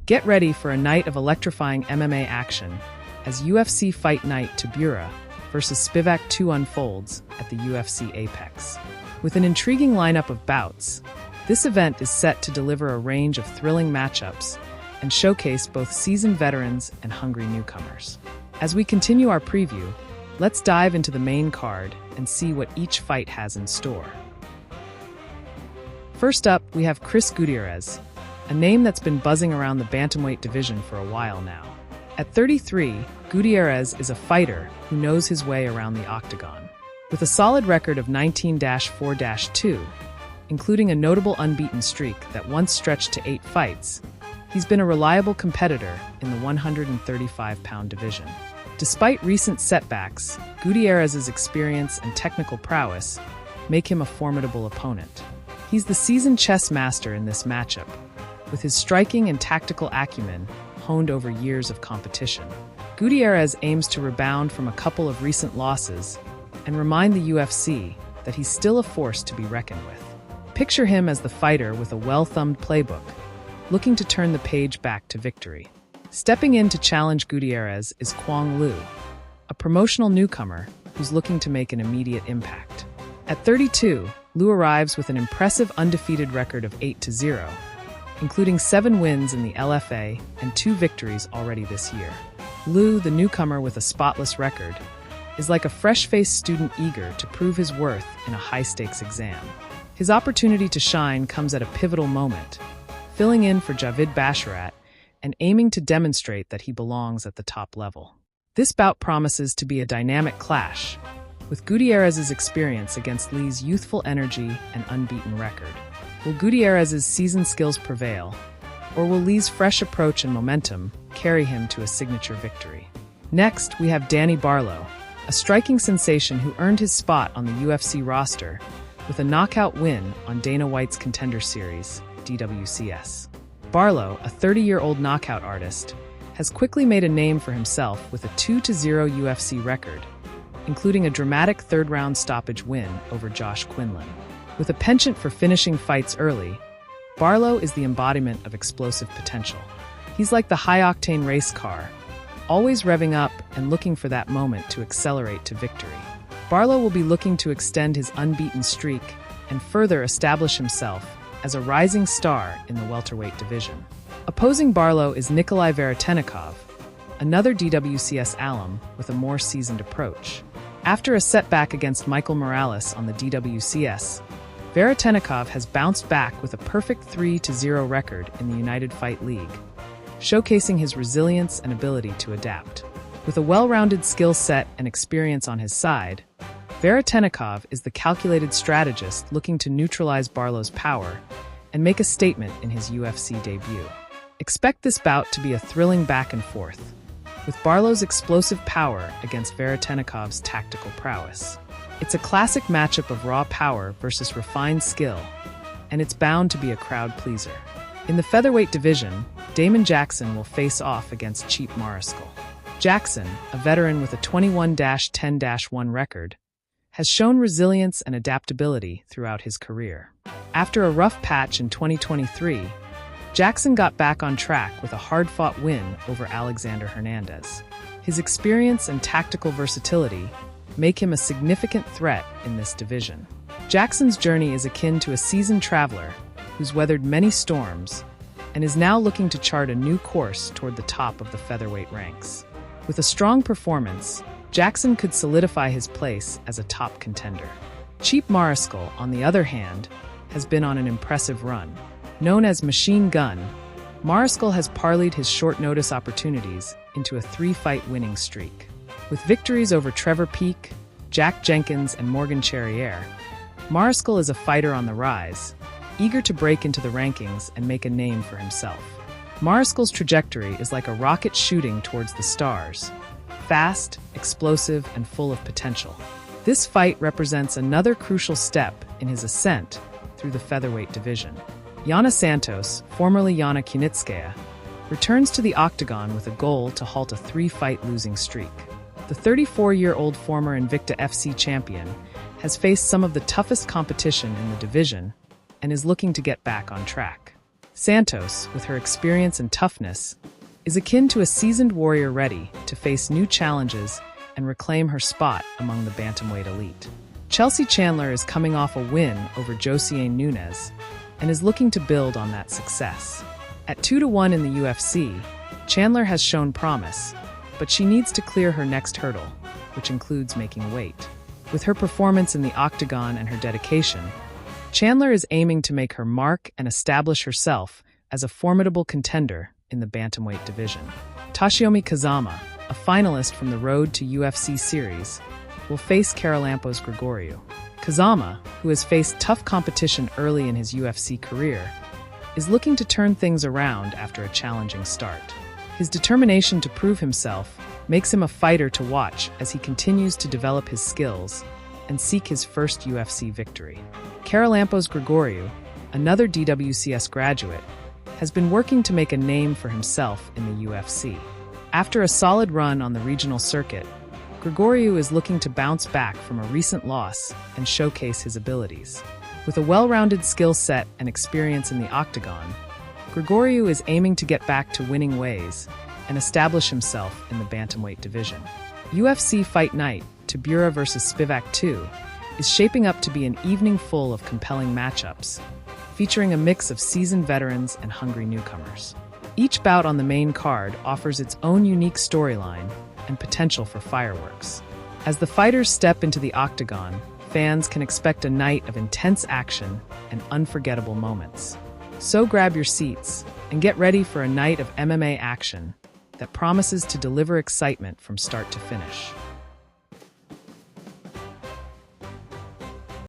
Get ready for a night of electrifying MMA action as UFC Fight Night Tybura versus Spivac 2 unfolds at the UFC APEX. With an intriguing lineup of bouts, this event is set to deliver a range of thrilling matchups and showcase both seasoned veterans and hungry newcomers. As we continue our preview, let's dive into the main card and see what each fight has in store. First up, we have Gutierrez, a name that's been buzzing around the bantamweight division for a while now. At 33, Gutierrez is a fighter who knows his way around the octagon. With a solid record of 19-4-2, including a notable unbeaten streak that once stretched to 8 fights, he's been a reliable competitor in the 135-pound division. Despite recent setbacks, Gutierrez's experience and technical prowess make him a formidable opponent. He's the seasoned chess master in this matchup, with his striking and tactical acumen honed over years of competition. Gutierrez aims to rebound from a couple of recent losses and remind the UFC that he's still a force to be reckoned with. Picture him as the fighter with a well-thumbed playbook, looking to turn the page back to victory. Stepping in to challenge Gutierrez is Quang, a promotional newcomer who's looking to make an immediate impact. At 32, Liu arrives with an impressive undefeated record of 8-0, including 7 wins in the LFA and 2 victories already this year. Liu, the newcomer with a spotless record, is like a fresh-faced student eager to prove his worth in a high-stakes exam. His opportunity to shine comes at a pivotal moment, filling in for Javid Basharat and aiming to demonstrate that he belongs at the top level. This bout promises to be a dynamic clash, with Gutierrez's experience against Li's youthful energy and unbeaten record. Will Gutierrez's seasoned skills prevail, or will Li's fresh approach and momentum carry him to a signature victory? Next, we have Danny Barlow, a striking sensation who earned his spot on the UFC roster with a knockout win on Dana White's Contender Series, DWCS. Barlow, a 30-year-old knockout artist, has quickly made a name for himself with a 2-0 UFC record, including a dramatic third-round stoppage win over Josh Quinlan. With a penchant for finishing fights early, Barlow is the embodiment of explosive potential. He's like the high-octane race car, always revving up and looking for that moment to accelerate to victory. Barlow will be looking to extend his unbeaten streak and further establish himself as a rising star in the welterweight division. Opposing Barlow is Nikolai Veretennikov, another DWCS alum with a more seasoned approach. After a setback against Michael Morales on the DWCS, Veretennikov has bounced back with a perfect 3-0 record in the United Fight League, showcasing his resilience and ability to adapt. With a well-rounded skill set and experience on his side, Veretennikov is the calculated strategist looking to neutralize Barlow's power and make a statement in his UFC debut. Expect this bout to be a thrilling back and forth, with Barlow's explosive power against Veretenikov's tactical prowess. It's a classic matchup of raw power versus refined skill, and it's bound to be a crowd pleaser. In the featherweight division, Damon Jackson will face off against Cheap Mariscal. Jackson, a veteran with a 21-10-1 record, has shown resilience and adaptability throughout his career. After a rough patch in 2023, Jackson got back on track with a hard-fought win over Alexander Hernandez. His experience and tactical versatility make him a significant threat in this division. Jackson's journey is akin to a seasoned traveler who's weathered many storms and is now looking to chart a new course toward the top of the featherweight ranks. With a strong performance, Jackson could solidify his place as a top contender. Cheap Mariscal, on the other hand, has been on an impressive run. Known as Machine Gun, Mariscal has parlayed his short-notice opportunities into a 3-fight winning streak. With victories over Trevor Peek, Jack Jenkins, and Morgan Charriere, Mariscal is a fighter on the rise, eager to break into the rankings and make a name for himself. Mariscal's trajectory is like a rocket shooting towards the stars, fast, explosive, and full of potential. This fight represents another crucial step in his ascent through the featherweight division. Yana Santos, formerly Yana Kunitskaya, returns to the octagon with a goal to halt a 3-fight losing streak. The 34-year-old former Invicta FC champion has faced some of the toughest competition in the division and is looking to get back on track. Santos, with her experience and toughness, is akin to a seasoned warrior ready to face new challenges and reclaim her spot among the bantamweight elite. Chelsea Chandler is coming off a win over Josiane Nunes and is looking to build on that success. At 2-1 in the UFC, Chandler has shown promise, but she needs to clear her next hurdle, which includes making weight. With her performance in the octagon and her dedication, Chandler is aiming to make her mark and establish herself as a formidable contender in the bantamweight division. Tatsumi Kazama, a finalist from the Road to UFC series, will face Charalampos Grigoriou. Kazama, who has faced tough competition early in his UFC career, is looking to turn things around after a challenging start. His determination to prove himself makes him a fighter to watch as he continues to develop his skills and seek his first UFC victory. Charalampos Grigoriou, another DWCS graduate, has been working to make a name for himself in the UFC. After a solid run on the regional circuit, Grigoriou is looking to bounce back from a recent loss and showcase his abilities. With a well-rounded skill set and experience in the octagon, Grigoriou is aiming to get back to winning ways and establish himself in the bantamweight division. UFC Fight Night, Tybura vs Spivac 2, is shaping up to be an evening full of compelling matchups, featuring a mix of seasoned veterans and hungry newcomers. Each bout on the main card offers its own unique storyline and potential for fireworks. As the fighters step into the octagon, fans can expect a night of intense action and unforgettable moments. So grab your seats and get ready for a night of MMA action that promises to deliver excitement from start to finish.